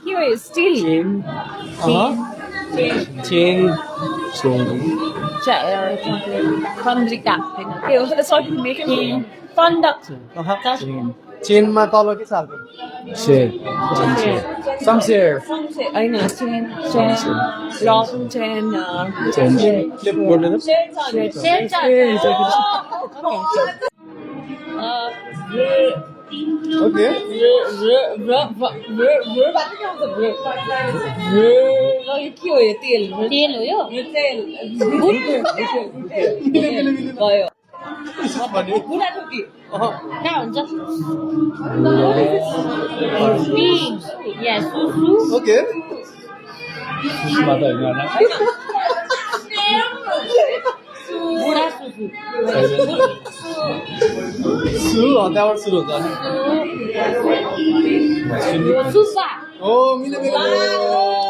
Here is still. Chin. Fandrika. Okay, so you make it. Fanda. Chin ma tolo ke sal. Share. Some share. I know. Chen. Long Chen. Clip board na. Okay. तेल हो यो भयो कहाँ हुन्छ Okay. बुढा सुसु Su, त्याबाट सुरु हुन्छ सुब्बा Oh, मिले मिले.